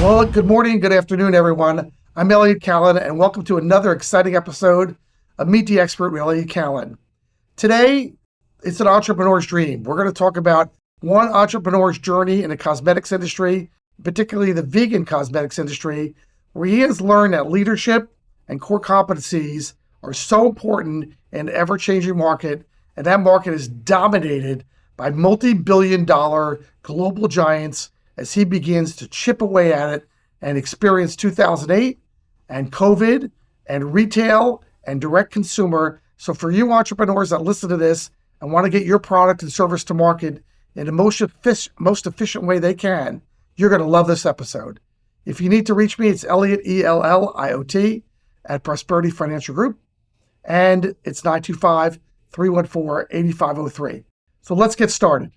Well, good morning, good afternoon, everyone. I'm Elliot Kallen, and welcome to another exciting episode of Meet the Expert with Elliot Kallen. Today, it's an entrepreneur's dream. We're going to talk about one entrepreneur's journey in the cosmetics industry, particularly the vegan cosmetics industry, where he has learned that leadership and core competencies are so important in an ever-changing market, and that market is dominated by multi-billion-dollar global giants as he begins to chip away at it and experience 2008 and COVID and retail and direct consumer. So for you entrepreneurs that listen to this and want to get your product and service to market in the most efficient way they can, you're going to love this episode. If you need to reach me, it's Elliot, ELLIOT, at Prosperity Financial Group, and it's 925-314-8503. So let's get started.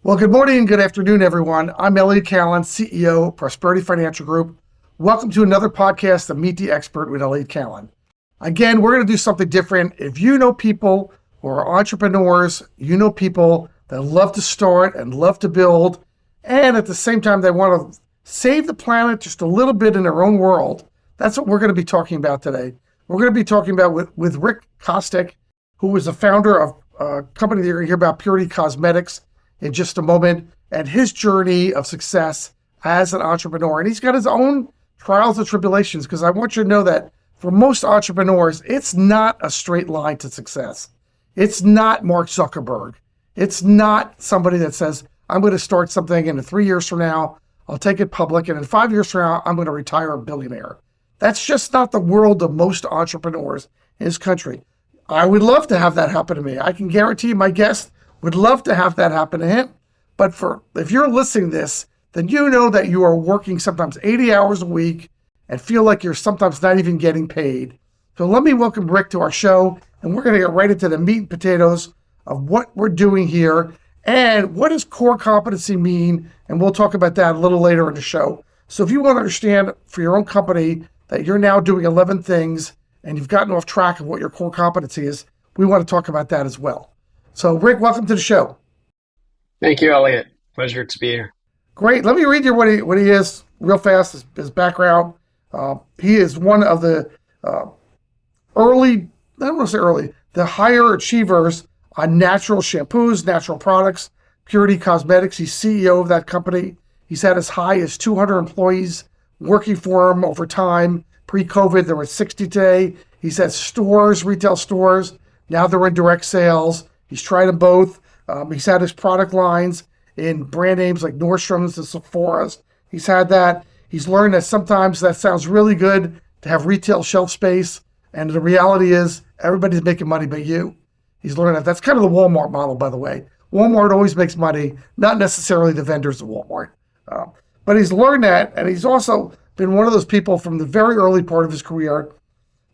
Well, good morning and good afternoon, everyone. I'm Elliot Kallen, CEO of Prosperity Financial Group. Welcome to another podcast of Meet the Expert with Elliot Kallen. Again, we're going to do something different. If you know people who are entrepreneurs, you know people that love to start and love to build, and at the same time, they want to save the planet just a little bit in their own world, that's what we're going to be talking about today. We're going to be talking about with Rick Kostick, who was the founder of a company that you're going to hear about, Purity Cosmetics, in just a moment, and his journey of success as an entrepreneur. And he's got his own trials and tribulations, because I want you to know that for most entrepreneurs, it's not a straight line to success. It's not Mark Zuckerberg. It's not somebody that says, I'm going to start something and in 3 years from now, I'll take it public, and in 5 years from now, I'm going to retire a billionaire. That's just not the world of most entrepreneurs in this country. I would love to have that happen to me. I can guarantee my guest would love to have that happen to him. But if you're listening to this, then you know that you are working sometimes 80 hours a week and feel like you're sometimes not even getting paid. So let me welcome Rick to our show, and we're going to get right into the meat and potatoes of what we're doing here and what does core competency mean, and we'll talk about that a little later in the show. So if you want to understand for your own company that you're now doing 11 things and you've gotten off track of what your core competency is, we want to talk about that as well. So, Rick, welcome to the show. Thank you, Elliot. Pleasure to be here. Great. Let me read you what he is real fast, his background. He is one of the the higher achievers on natural shampoos, natural products, Purity Cosmetics. He's CEO of that company. He's had as high as 200 employees working for him over time. Pre-COVID, there were 60 today. He's had stores, retail stores. Now they're in direct sales. He's tried them both. He's had his product lines in brand names like Nordstrom's and Sephora's. He's had that. He's learned that sometimes that sounds really good to have retail shelf space, and the reality is everybody's making money but you. He's learned that. That's kind of the Walmart model, by the way. Walmart always makes money, not necessarily the vendors of Walmart. But he's learned that, and he's also been one of those people from the very early part of his career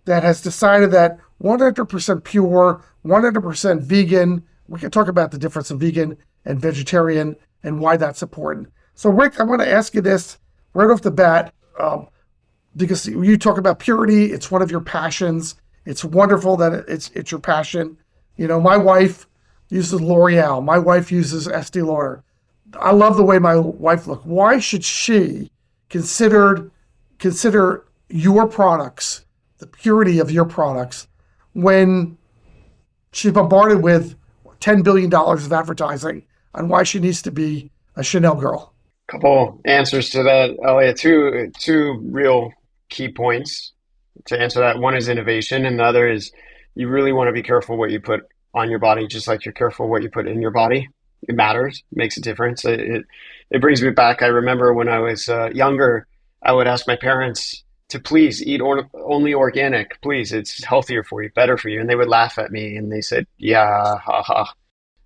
that has decided that 100% pure, 100% vegan. We can talk about the difference in vegan and vegetarian and why that's important. So, Rick, I want to ask you this right off the bat, because you talk about purity. It's one of your passions. It's wonderful that it's your passion. You know, my wife uses L'Oreal. My wife uses Estee Lauder. I love the way my wife looks. Why should she consider your products, the purity of your products, when she's bombarded with $10 billion of advertising on why she needs to be a Chanel girl? Couple answers to that, Elliot. Two real key points to answer that. One is innovation, and the other is you really want to be careful what you put on your body, just like you're careful what you put in your body. It matters, makes a difference. It brings me back. I remember when I was younger, I would ask my parents to please eat only organic. Please, it's healthier for you, better for you. And they would laugh at me and they said, yeah, haha,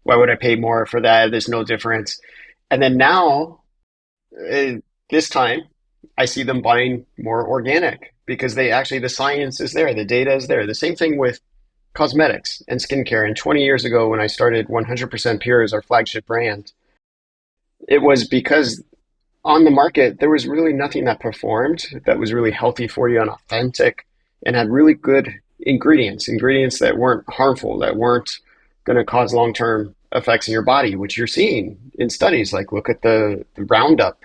why would I pay more for that? There's no difference. And then now, this time, I see them buying more organic because the science is there, the data is there. The same thing with cosmetics and skincare. And 20 years ago, when I started 100% Pure as our flagship brand, it was because on the market, there was really nothing that performed that was really healthy for you and authentic and had really good ingredients that weren't harmful, that weren't going to cause long-term effects in your body, which you're seeing in studies. Like look at the Roundup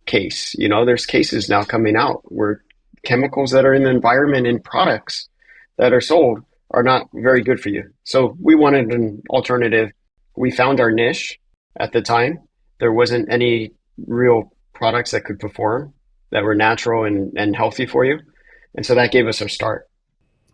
case. There's cases now coming out where chemicals that are in the environment in products that are sold are not very good for you. So we wanted an alternative. We found our niche at the time. There wasn't any real products that could perform that were natural and healthy for you. And so that gave us our start.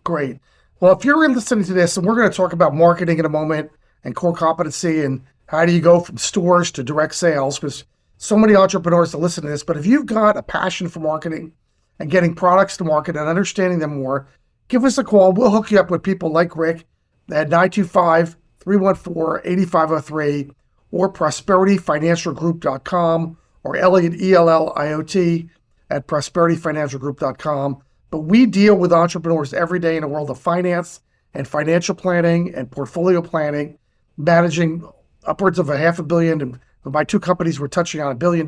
Great. Well, if you're listening to this, and we're going to talk about marketing in a moment and core competency and how do you go from stores to direct sales, because so many entrepreneurs that listen to this, but if you've got a passion for marketing and getting products to market and understanding them more, give us a call. We'll hook you up with people like Rick at 925-314-8503 or prosperityfinancialgroup.com or Elliot, ELLIOT, at prosperityfinancialgroup.com. But we deal with entrepreneurs every day in the world of finance and financial planning and portfolio planning, managing upwards of $500 million. And my two companies were touching on $1 billion.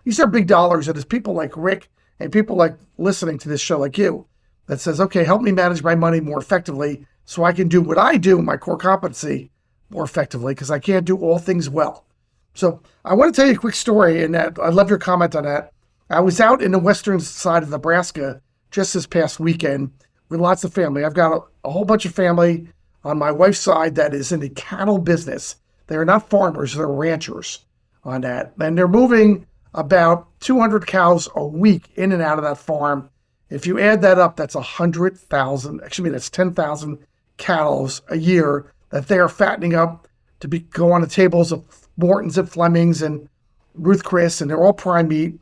These are big dollars. And it's people like Rick and people like listening to this show like you that says, okay, help me manage my money more effectively so I can do what I do, my core competency, more effectively, because I can't do all things well. So I want to tell you a quick story, and that I love your comment on that. I was out in the western side of Nebraska just this past weekend with lots of family. I've got a whole bunch of family on my wife's side that is in the cattle business. They're not farmers, they're ranchers on that. And they're moving about 200 cows a week in and out of that farm. If you add that up, that's 100,000, actually that's 10,000 cattle a year that they are fattening up to go on the tables of Morton's and Fleming's and Ruth Chris, and they're all prime meat.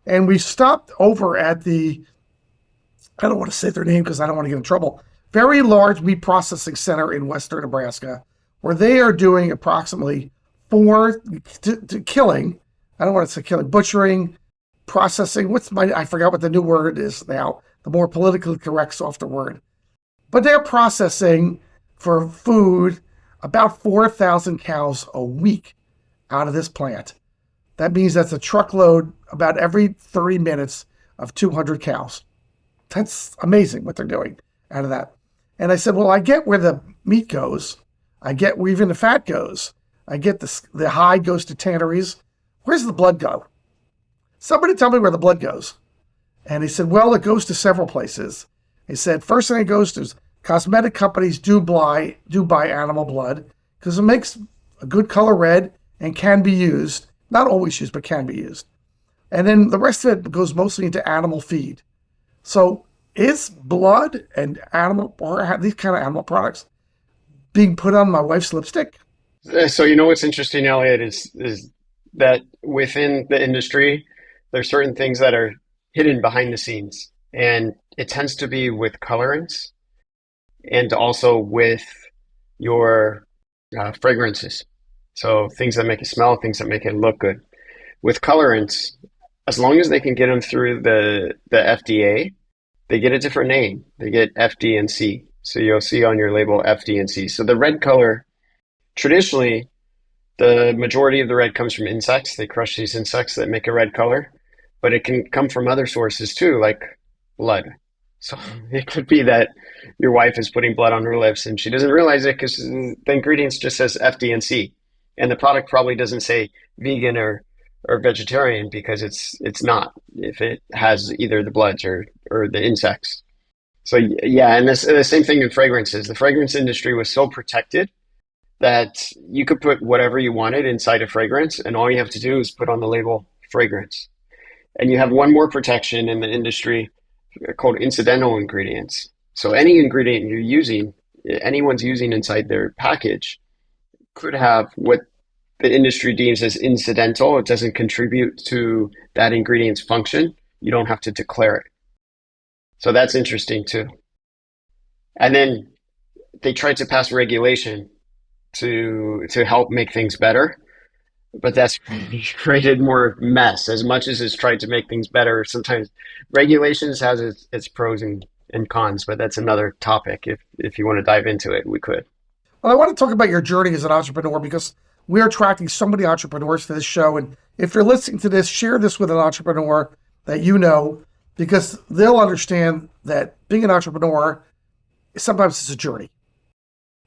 And we stopped over at the, I don't want to say their name because I don't want to get in trouble, very large meat processing center in western Nebraska, where they are doing approximately killing, I don't want to say killing, butchering, processing, I forgot what the new word is now, the more politically correct, softer word. But they're processing for food about 4,000 cows a week out of this plant. That means that's a truckload about every 30 minutes of 200 cows. That's amazing what they're doing out of that. And I said, well, I get where the meat goes. I get where even the fat goes. I get the hide goes to tanneries. Where's the blood go? Somebody tell me where the blood goes. And he said, well, it goes to several places. He said, first thing it goes to is cosmetic companies do buy animal blood because it makes a good color red and can be used. Not always used, but can be used. And then the rest of it goes mostly into animal feed. So is blood and animal, or these kind of animal products, being put on my wife's lipstick? So what's interesting, Elliot, is that within the industry, there's certain things that are hidden behind the scenes. And it tends to be with colorants and also with your fragrances. So things that make it smell, things that make it look good. With colorants, as long as they can get them through the FDA, they get a different name. They get FD and C. So you'll see on your label FD and C. So the red color, traditionally, the majority of the red comes from insects. They crush these insects that make a red color, but it can come from other sources too, like blood. So it could be that your wife is putting blood on her lips and she doesn't realize it because the ingredients just says FD and C. And the product probably doesn't say vegan or vegetarian because it's not, if it has either the bloods or the insects. So yeah, and the same thing in fragrances. The fragrance industry was so protected that you could put whatever you wanted inside a fragrance, and all you have to do is put on the label fragrance. And you have one more protection in the industry called incidental ingredients. So any ingredient you're using, anyone's using inside their package, could have what the industry deems as incidental. It doesn't contribute to that ingredient's function. You don't have to declare it. So that's interesting too. And then they tried to pass regulation to help make things better, but that's created more mess. As much as it's tried to make things better, sometimes regulations has its pros and cons, but that's another topic. If you want to dive into it, we could. Well, I want to talk about your journey as an entrepreneur because we're attracting so many entrepreneurs to this show. And if you're listening to this, share this with an entrepreneur that you know, because they'll understand that being an entrepreneur, sometimes it's a journey.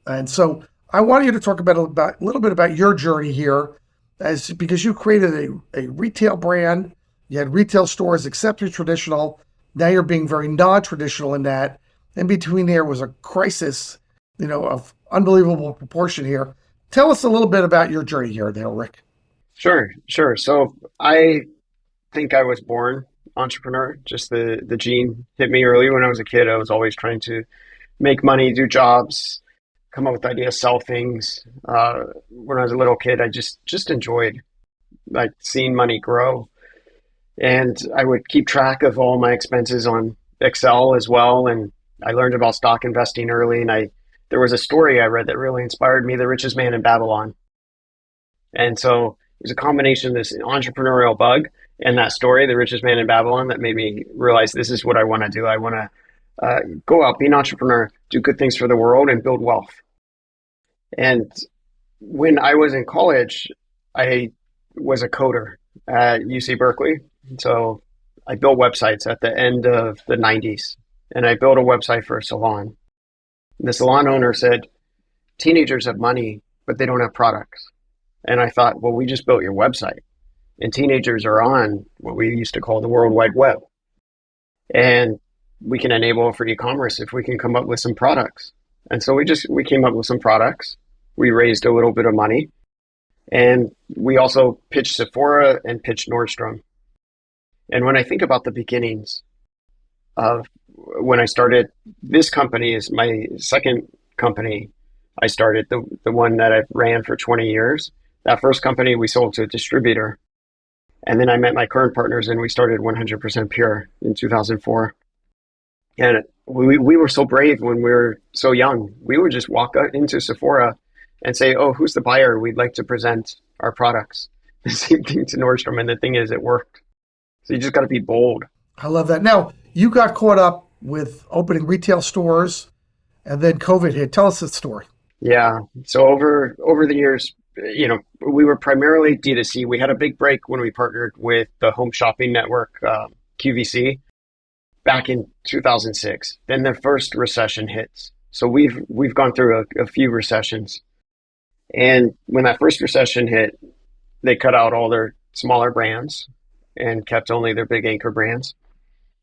And so I want you to talk about a little bit about your journey here, because you created a retail brand You had retail stores, exceptionally traditional. Now you're being very non-traditional in that. In between there was a crisis, of unbelievable proportion here. Tell us a little bit about your journey here, there, Rick. Sure, sure. So I think I was born entrepreneur. Just the gene hit me early when I was a kid. I was always trying to make money, do jobs, come up with ideas, sell things. When I was a little kid, I just enjoyed like seeing money grow. And I would keep track of all my expenses on Excel as well. And I learned about stock investing early. And there was a story I read that really inspired me, The Richest Man in Babylon. And so it was a combination of this entrepreneurial bug and that story, The Richest Man in Babylon, that made me realize this is what I want to do. I want to go out, be an entrepreneur, do good things for the world, and build wealth. And when I was in college, I was a coder at UC Berkeley. So I built websites at the end of the 90s, and I built a website for a salon. The salon owner said, teenagers have money, but they don't have products. And I thought, well, we just built your website, and teenagers are on what we used to call the World Wide Web. And we can enable it for e-commerce if we can come up with some products. And so we came up with some products. We raised a little bit of money, and we also pitched Sephora and pitched Nordstrom. And when I think about the beginnings of when I started, this company is my second company I started, the one that I've ran for 20 years. That first company we sold to a distributor. And then I met my current partners and we started 100% Pure in 2004. And we were so brave when we were so young. We would just walk out into Sephora and say, oh, who's the buyer? We'd like to present our products. The same thing to Nordstrom. And the thing is, it worked. So you just got to be bold. I love that. Now, you got caught up with opening retail stores and then COVID hit. Tell us that story. Yeah. So over the years, we were primarily D2C. We had a big break when we partnered with the home shopping network, QVC, back in 2006. Then the first recession hits. So we've gone through a few recessions. And when that first recession hit, they cut out all their smaller brands and kept only their big anchor brands.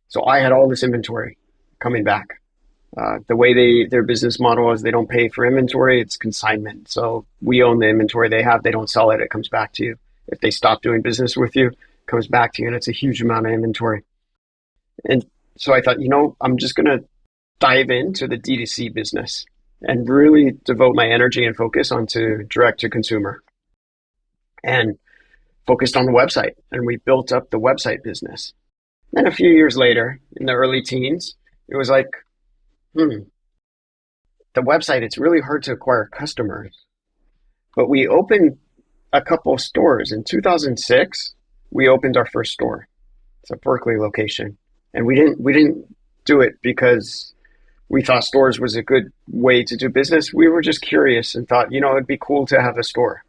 So I had all this inventory coming back. The way their business model is, they don't pay for inventory, it's consignment. So we own the inventory they have, they don't sell it, it comes back to you. If they stop doing business with you, it comes back to you, and it's a huge amount of inventory. And so I thought, I'm just going to dive into the D2C business and really devote my energy and focus onto direct to consumer. And focused on the website, and we built up the website business. Then a few years later, in the early teens, it was like, the website, it's really hard to acquire customers. But we opened a couple stores. In 2006, we opened our first store. It's a Berkeley location. And we didn't do it because we thought stores was a good way to do business. We were just curious and thought, it'd be cool to have a store.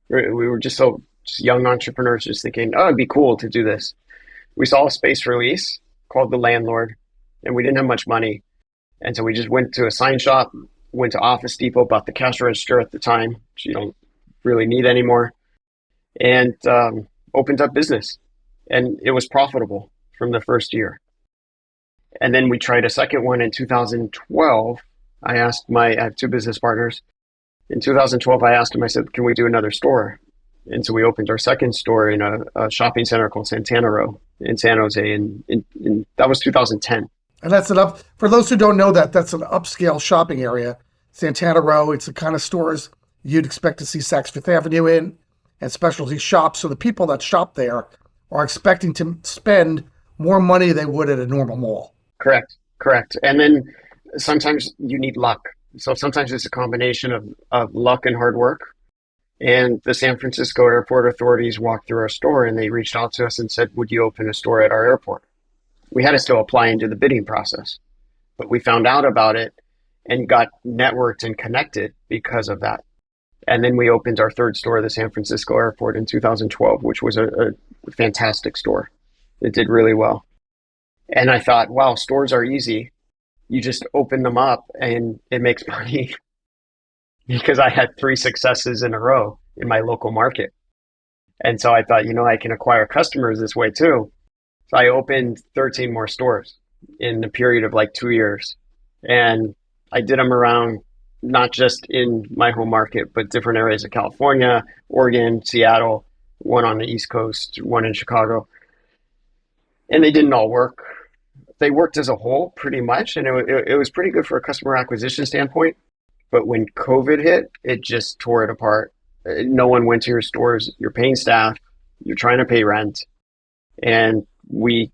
We were just young entrepreneurs just thinking, oh, it'd be cool to do this. We saw a space release called The Landlord, and we didn't have much money. And so we just went to a sign shop, went to Office Depot, bought the cash register at the time, which you don't really need anymore, and opened up business. And it was profitable from the first year. And then we tried a second one in 2012. I have two business partners. In 2012, I asked them, I said, can we do another store? And so we opened our second store in a shopping center called Santana Row in San Jose. And that was 2010. And that's for those who don't know that's an upscale shopping area. Santana Row, it's the kind of stores you'd expect to see Saks Fifth Avenue in, and specialty shops. So the people that shop there are expecting to spend more money than they would at a normal mall. Correct. And then sometimes you need luck. So sometimes it's a combination of luck and hard work. And the San Francisco airport authorities walked through our store and they reached out to us and said, would you open a store at our airport? We had to still apply into the bidding process, but we found out about it and got networked and connected because of that. And then we opened our third store at the San Francisco airport in 2012, which was a fantastic store. It did really well. And I thought, wow, stores are easy. You just open them up and it makes money. Because I had 3 successes in a row in my local market. And so I thought, I can acquire customers this way too. So I opened 13 more stores in a period of like 2 years. And I did them around not just in my home market, but different areas of California, Oregon, Seattle, one on the East Coast, one in Chicago. And they didn't all work. They worked as a whole pretty much, and it was pretty good for a customer acquisition standpoint. But when COVID hit, it just tore it apart. No one went to your stores. You're paying staff. You're trying to pay rent. And we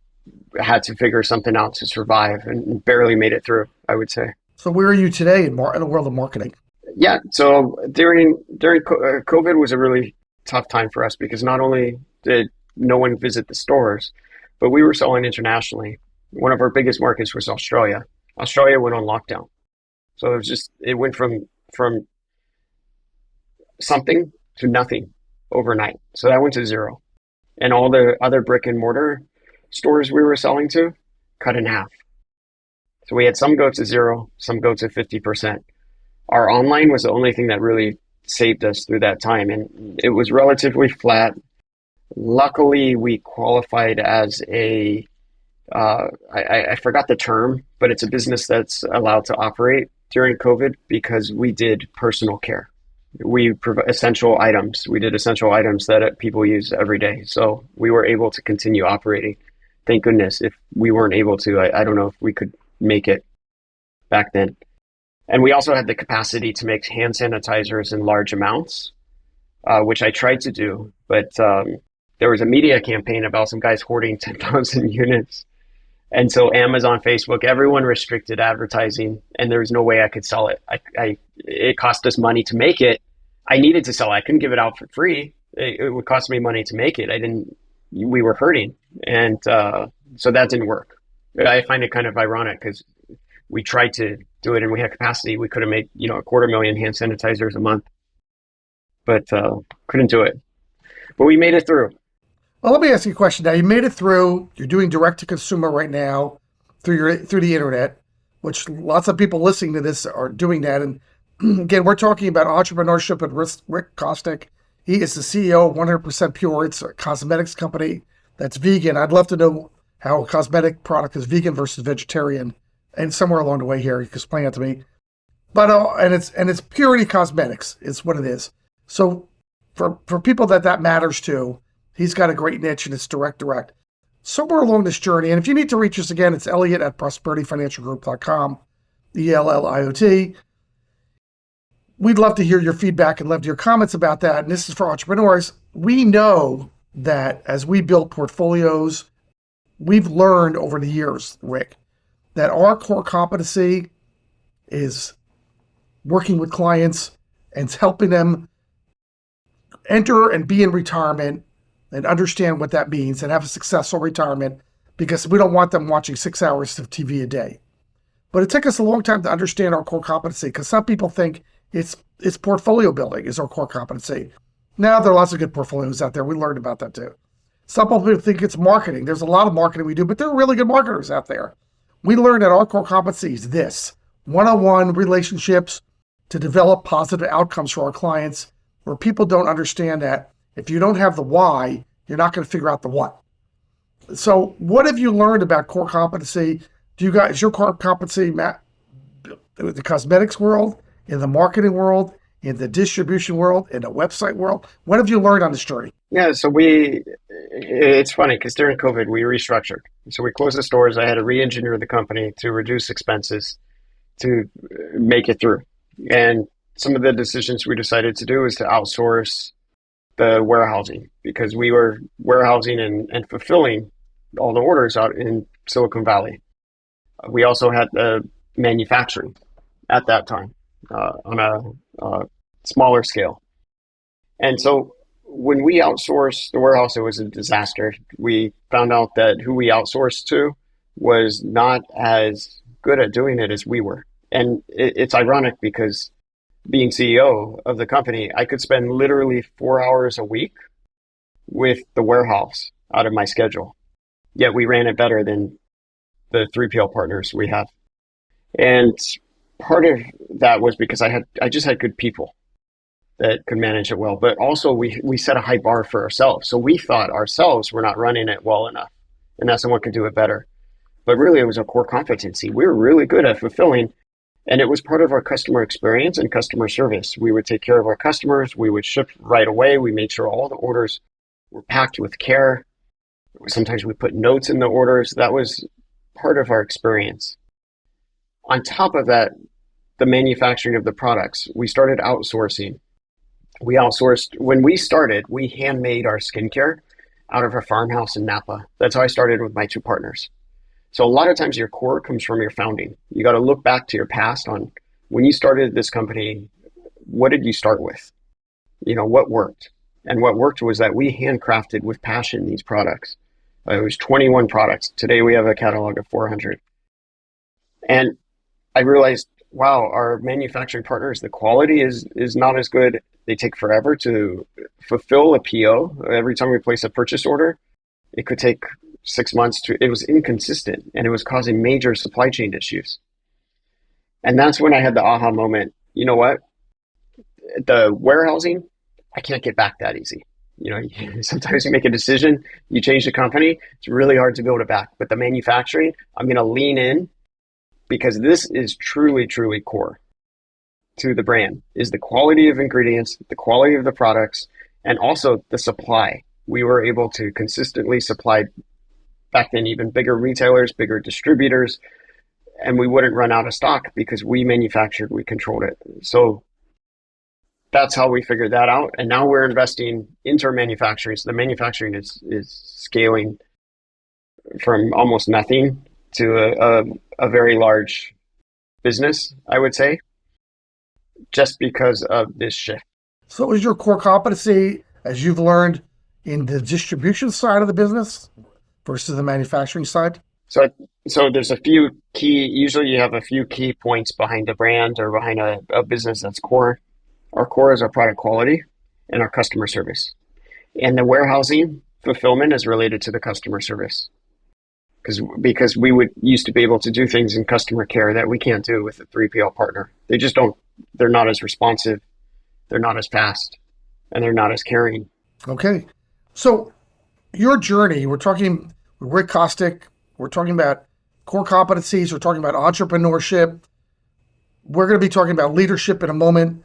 had to figure something out to survive and barely made it through, I would say. So where are you today in the world of marketing? Yeah. So during COVID was a really tough time for us because not only did no one visit the stores, but we were selling internationally. One of our biggest markets was Australia. Australia went on lockdown. So it went from something to nothing overnight. So that went to zero. And all the other brick and mortar stores we were selling to cut in half. So we had some go to zero, some go to 50%. Our online was the only thing that really saved us through that time. And it was relatively flat. Luckily, we qualified as I forgot the term, but it's a business that's allowed to operate during COVID because we did personal care. We provide essential items. We did essential items that people use every day. So we were able to continue operating. Thank goodness. If we weren't able to, I don't know if we could make it back then. And we also had the capacity to make hand sanitizers in large amounts, which I tried to do. But there was a media campaign about some guys hoarding 10,000 units. And so Amazon, Facebook, everyone restricted advertising, and there was no way I could sell it. It cost us money to make it. I needed to sell it. I couldn't give it out for free. It would cost me money to make it. We were hurting. And so that didn't work. I find it kind of ironic because we tried to do it and we had capacity. We could have made, 250,000 hand sanitizers a month, but couldn't do it. But we made it through. Well, let me ask you a question. Now, you made it through. You're doing direct to consumer right now through the internet, which lots of people listening to this are doing that. And again, we're talking about entrepreneurship with Rick Kostick. He is the CEO of 100% Pure. It's a cosmetics company that's vegan. I'd love to know how a cosmetic product is vegan versus vegetarian, and somewhere along the way here, you can explain that to me. But and it's Purity Cosmetics is what it is. So for people that matters to. He's got a great niche and it's direct. Somewhere along this journey, and if you need to reach us again, it's Elliot at prosperityfinancialgroup.com, ELLIOT. We'd love to hear your feedback and love to hear comments about that. And this is for entrepreneurs. We know that as we build portfolios, we've learned over the years, Rick, that our core competency is working with clients and helping them enter and be in retirement and understand what that means and have a successful retirement, because we don't want them watching 6 hours of TV a day. But it took us a long time to understand our core competency, because some people think it's portfolio building is our core competency. Now, there are lots of good portfolios out there. We learned about that too. Some people think it's marketing. There's a lot of marketing we do, but there are really good marketers out there. We learned that our core competency is this: one-on-one relationships to develop positive outcomes for our clients, where people don't understand that if you don't have the why, you're not going to figure out the what. So what have you learned about core competency? Is your core competency, Matt, in the cosmetics world, in the marketing world, in the distribution world, in the website world? What have you learned on this journey? Yeah, so it's funny because during COVID, we restructured. So we closed the stores. I had to re-engineer the company to reduce expenses to make it through. And some of the decisions we decided to do is to outsource the warehousing, because we were warehousing and fulfilling all the orders out in Silicon Valley. We also had the manufacturing at that time on a smaller scale. And so when we outsourced the warehouse, it was a disaster. We found out that who we outsourced to was not as good at doing it as we were. And it's ironic because being CEO of the company, I could spend literally 4 hours a week with the warehouse out of my schedule. Yet we ran it better than the 3PL partners we have. And part of that was because I just had good people that could manage it well. But also we set a high bar for ourselves. So we thought ourselves were not running it well enough. and that someone could do it better. But really, it was a core competency. We were really good at fulfilling, and it was part of our customer experience and customer service. We would take care of our customers. We would ship right away. We made sure all the orders were packed with care. Sometimes we put notes in the orders. That was part of our experience. On top of that, the manufacturing of the products, we started outsourcing. We outsourced. When we started, we handmade our skincare out of our farmhouse in Napa. That's how I started with my two partners. So a lot of times your core comes from your founding. You got to look back to your past on when you started this company, what did you start with? What worked? And what worked was that we handcrafted with passion these products. It was 21 products. Today we have a catalog of 400. And I realized, wow, our manufacturing partners, the quality is not as good. They take forever to fulfill a PO. Every time we place a purchase order, it could take 6 months it was inconsistent, and it was causing major supply chain issues. And that's when I had the aha moment. You know what? The warehousing, I can't get back that easy. Sometimes you make a decision, you change the company, it's really hard to build it back. But the manufacturing, I'm going to lean in because this is truly, truly core to the brand, is the quality of ingredients, the quality of the products, and also the supply. We were able to consistently supply back then even bigger retailers, bigger distributors, and we wouldn't run out of stock because we manufactured, we controlled it. So that's how we figured that out. And now we're investing into our manufacturing. So the manufacturing is scaling from almost nothing to a very large business, I would say, just because of this shift. So is your core competency, as you've learned, in the distribution side of the business versus the manufacturing side? So there's a few usually you have a few key points behind a brand or behind a business that's core. Our core is our product quality and our customer service. And the warehousing fulfillment is related to the customer service. Because we used to be able to do things in customer care that we can't do with a 3PL partner. They're not as responsive, they're not as fast, and they're not as caring. Okay. So your journey, we're talking with Rick Kostick, we're talking about core competencies, we're talking about entrepreneurship. We're going to be talking about leadership in a moment.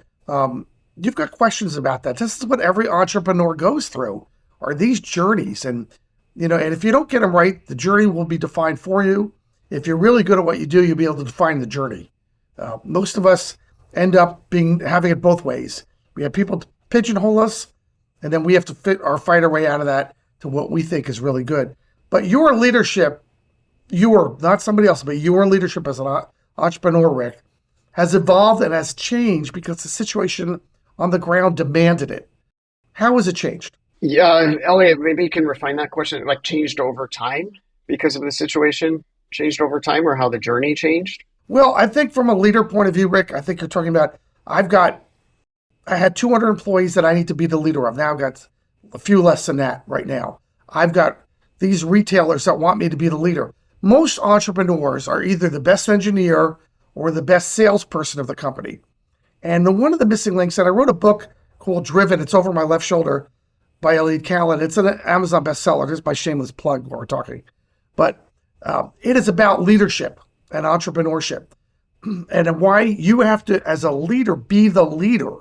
You've got questions about that. This is what every entrepreneur goes through, are these journeys. And if you don't get them right, the journey will be defined for you. If you're really good at what you do, you'll be able to define the journey. Most of us end up having it both ways. We have people pigeonhole us, and then we have to fight our way out of that to what we think is really good. But your leadership, not somebody else, but your leadership as an entrepreneur, Rick, has evolved and has changed because the situation on the ground demanded it. How has it changed? Yeah, Elliot, maybe you can refine that question. Like changed over time because of the situation, changed over time, or how the journey changed? Well, I think from a leader point of view, Rick, I think you're talking about, I had 200 employees that I need to be the leader of. Now I've got a few less than that right now. I've got these retailers that want me to be the leader. Most entrepreneurs are either the best engineer or the best salesperson of the company. And one of the missing links, and I wrote a book called Driven, it's over my left shoulder, by Elliot Kallen. It's an Amazon bestseller. This is my shameless plug while we're talking. But it is about leadership and entrepreneurship and why you have to, as a leader, be the leader,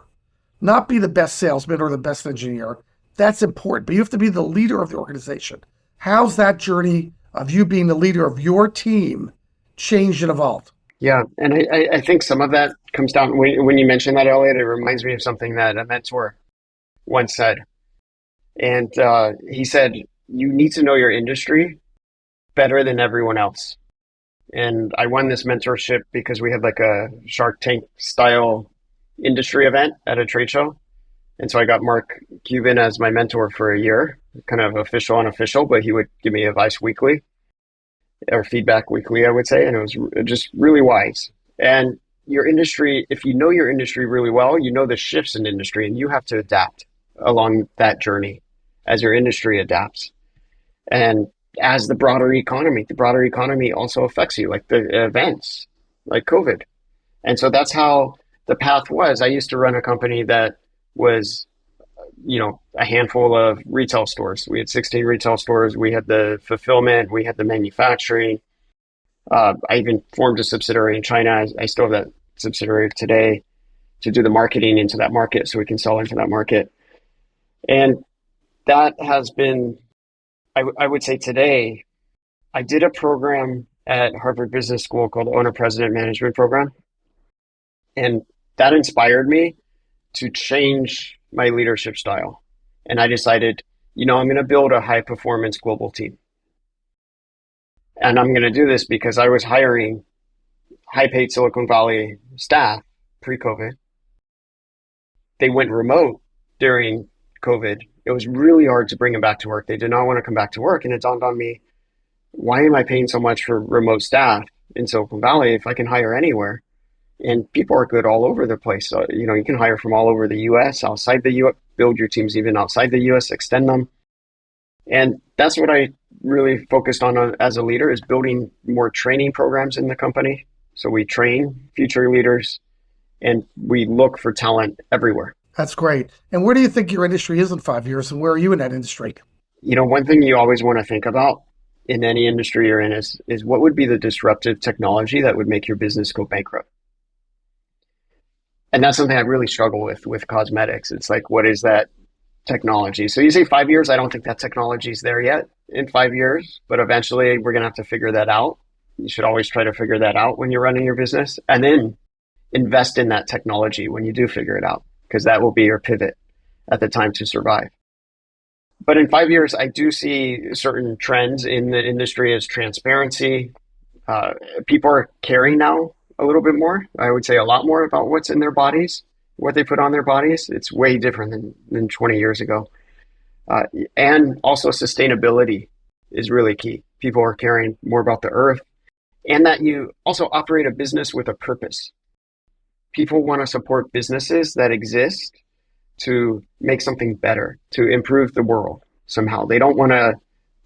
not be the best salesman or the best engineer. That's important, but you have to be the leader of the organization. How's that journey of you being the leader of your team changed and evolved? Yeah, and I think some of that comes down, when you mention that, Elliot, it reminds me of something that a mentor once said. And he said, you need to know your industry better than everyone else. And I won this mentorship because we had like a Shark Tank style industry event at a trade show. And so I got Mark Cuban as my mentor for a year, kind of official, unofficial, but he would give me advice weekly or feedback weekly, I would say. And it was just really wise. And your industry, if you know your industry really well, you know the shifts in industry, and you have to adapt along that journey as your industry adapts. And as the broader economy also affects you, like the events, like COVID. And so that's how the path was. I used to run a company that was a handful of retail stores. We had 16 retail stores. We had the fulfillment. We had the manufacturing. I even formed a subsidiary in China. I still have that subsidiary today to do the marketing into that market so we can sell into that market. And that has been, I would say today, I did a program at Harvard Business School called the Owner President Management Program. And that inspired me to change my leadership style. And I decided, I'm going to build a high performance global team. And I'm going to do this because I was hiring high paid Silicon Valley staff pre-COVID. They went remote during COVID. It was really hard to bring them back to work. They did not want to come back to work. And it dawned on me, why am I paying so much for remote staff in Silicon Valley if I can hire anywhere? And people are good all over the place. So, you can hire from all over the US, outside the US, build your teams even outside the US, extend them. And that's what I really focused on as a leader, is building more training programs in the company. So we train future leaders and we look for talent everywhere. That's great. And where do you think your industry is in 5 years, and where are you in that industry? One thing you always want to think about in any industry you're in is what would be the disruptive technology that would make your business go bankrupt? And that's something I really struggle with cosmetics. It's like, what is that technology? So you say 5 years, I don't think that technology is there yet in 5 years, but eventually we're going to have to figure that out. You should always try to figure that out when you're running your business, and then invest in that technology when you do figure it out, because that will be your pivot at the time to survive. But in 5 years, I do see certain trends in the industry as transparency. People are caring now a little bit more. I would say a lot more about what's in their bodies, what they put on their bodies. It's way different than 20 years ago. And also sustainability is really key. People are caring more about the earth, and that you also operate a business with a purpose. People want to support businesses that exist to make something better, to improve the world somehow. They don't want to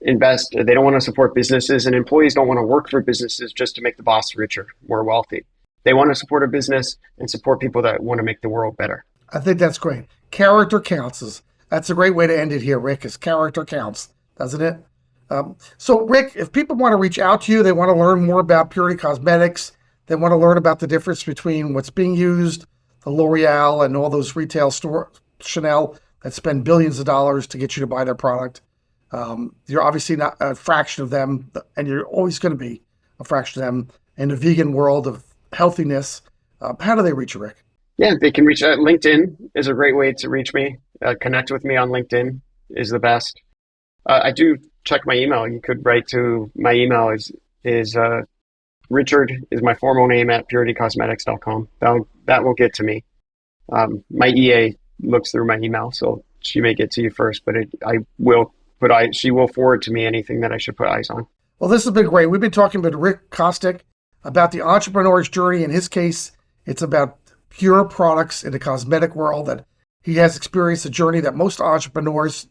invest, they don't want to support businesses, and employees don't want to work for businesses just to make the boss richer, more wealthy. They want to support a business and support people that want to make the world better. I think that's great. Character counts. That's a great way to end it here, Rick, is character counts, doesn't it? So, Rick, if people want to reach out to you, they want to learn more about Purity Cosmetics, they want to learn about the difference between what's being used, the L'Oreal and all those retail stores, Chanel, that spend billions of dollars to get you to buy their product. You're obviously not a fraction of them, and you're always going to be a fraction of them in the vegan world of healthiness. How do they reach you, Rick? Yeah, they can reach out. LinkedIn is a great way to reach me. Connect with me on LinkedIn is the best. I do check my email. You could write to my email is Richard is my formal name at puritycosmetics.com. That will get to me. My EA looks through my email, so she may get to you first, but she will forward to me anything that I should put eyes on. Well, this has been great. We've been talking with Rick Kostick about the entrepreneur's journey. In his case, it's about pure products in the cosmetic world, that he has experienced a journey that most entrepreneurs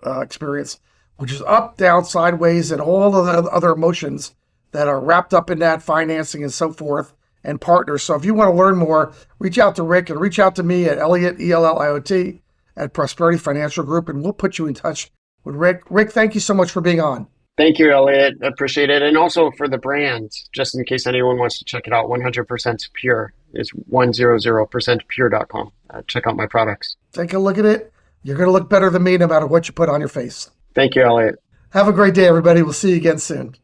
experience, which is up, down, sideways, and all of the other emotions that are wrapped up in that, financing and so forth, and partners. So if you want to learn more, reach out to Rick, and reach out to me at Elliot, ELLIOT, at Prosperity Financial Group, and we'll put you in touch with Rick. Rick, thank you so much for being on. Thank you, Elliot. Appreciate it. And also for the brand, just in case anyone wants to check it out, 100% Pure is 100%pure.com. Check out my products. Take a look at it. You're going to look better than me no matter what you put on your face. Thank you, Elliot. Have a great day, everybody. We'll see you again soon.